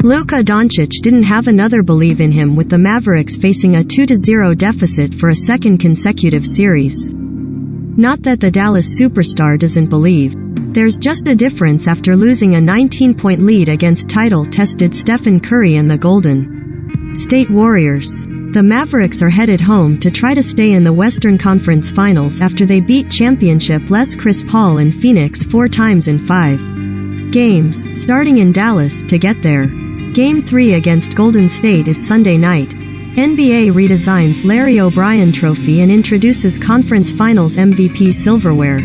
Luka Doncic didn't have another believe in him, with the Mavericks facing a 2-0 deficit for a second consecutive series. Not that the Dallas superstar doesn't believe. There's just a difference after losing a 19-point lead against title-tested Stephen Curry and the Golden State Warriors. The Mavericks are headed home to try to stay in the Western Conference Finals after they beat championship-less Chris Paul and Phoenix 4 times in 5 games, starting in Dallas, to get there. Game 3 against Golden State is Sunday night. NBA redesigns Larry O'Brien Trophy and introduces Conference Finals MVP silverware.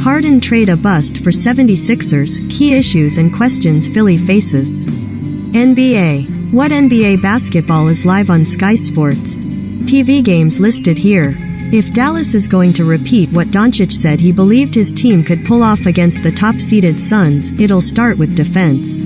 Harden trade a bust for 76ers, key issues and questions Philly faces. NBA. What NBA basketball is live on Sky Sports? TV games listed here. If Dallas is going to repeat what Doncic said he believed his team could pull off against the top-seeded Suns, it'll start with defense.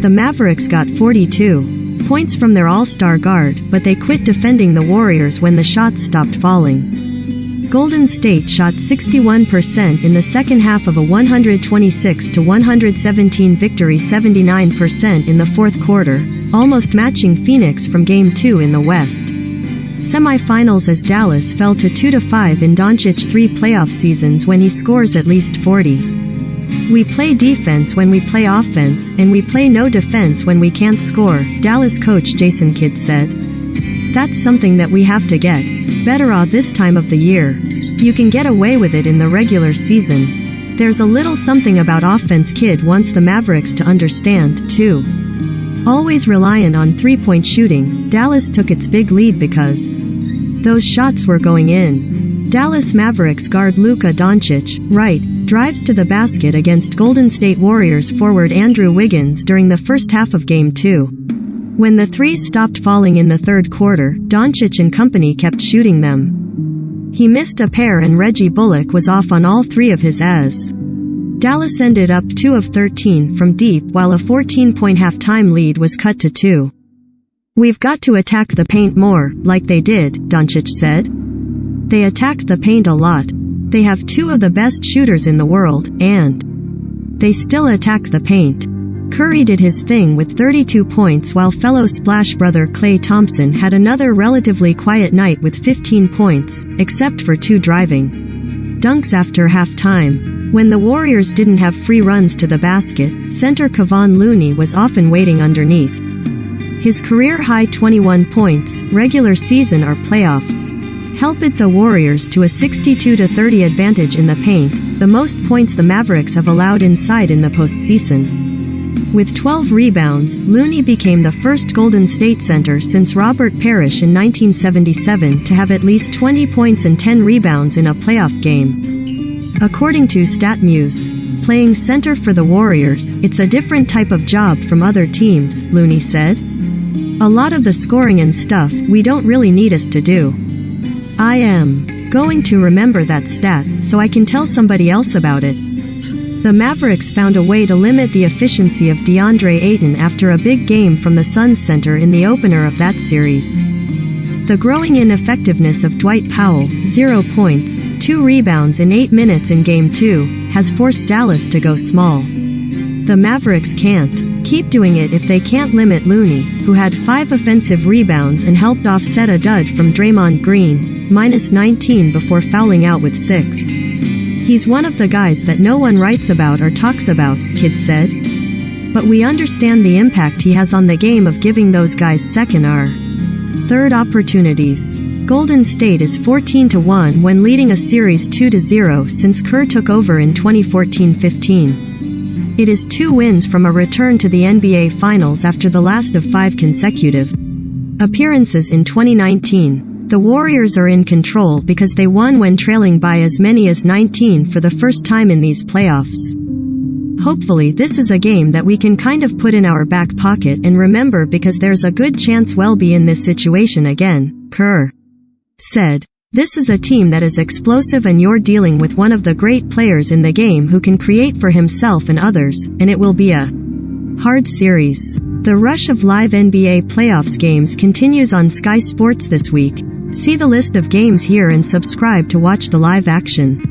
The Mavericks got 42 points from their all-star guard, but they quit defending the Warriors when the shots stopped falling. Golden State shot 61% in the second half of a 126-117 victory, 79% in the fourth quarter, almost matching Phoenix from Game 2 in the West Semifinals as Dallas fell to 2-5 in Doncic's 3 playoff seasons when he scores at least 40. "We play defense when we play offense, and we play no defense when we can't score," Dallas coach Jason Kidd said. "That's something that we have to get better at this time of the year. You can get away with it in the regular season. There's a little something about offense Kidd wants the Mavericks to understand, too. Always reliant on three-point shooting, Dallas took its big lead because those shots were going in." Dallas Mavericks guard Luka Doncic, right, drives to the basket against Golden State Warriors forward Andrew Wiggins during the first half of Game 2. When the threes stopped falling in the third quarter, Doncic and company kept shooting them. He missed a pair and Reggie Bullock was off on all 3 of his as. Dallas ended up 2 of 13 from deep while a 14-point halftime lead was cut to 2. "We've got to attack the paint more, like they did," Doncic said. "They attacked the paint a lot. They have 2 of the best shooters in the world, and they still attack the paint." Curry did his thing with 32 points while fellow Splash brother Klay Thompson had another relatively quiet night with 15 points, except for 2 driving dunks after halftime. When the Warriors didn't have free runs to the basket, center Kevon Looney was often waiting underneath. His career-high 21 points, regular season or playoffs, helped the Warriors to a 62-30 advantage in the paint, the most points the Mavericks have allowed inside in the postseason. With 12 rebounds, Looney became the first Golden State center since Robert Parrish in 1977 to have at least 20 points and 10 rebounds in a playoff game. According to StatMuse, playing center for the Warriors, it's a different type of job from other teams, Looney said. "A lot of the scoring and stuff, we don't really need us to do. I am going to remember that stat, so I can tell somebody else about it." The Mavericks found a way to limit the efficiency of DeAndre Ayton after a big game from the Suns center in the opener of that series. The growing ineffectiveness of Dwight Powell, 0 points, 2 rebounds in 8 minutes in Game 2, has forced Dallas to go small. The Mavericks can't keep doing it if they can't limit Looney, who had 5 offensive rebounds and helped offset a dud from Draymond Green, -19 before fouling out with 6. "He's one of the guys that no one writes about or talks about," Kidd said. "But we understand the impact he has on the game of giving those guys second or third opportunities." Golden State is 14-1 when leading a series 2-0 since Kerr took over in 2014-15. It is 2 wins from a return to the NBA Finals after the last of 5 consecutive appearances in 2019. The Warriors are in control because they won when trailing by as many as 19 for the first time in these playoffs. "Hopefully this is a game that we can kind of put in our back pocket and remember because there's a good chance we'll be in this situation again," Kerr said. "This is a team that is explosive and you're dealing with one of the great players in the game who can create for himself and others, and it will be a hard series." The rush of live NBA playoffs games continues on Sky Sports this week. See the list of games here and subscribe to watch the live action.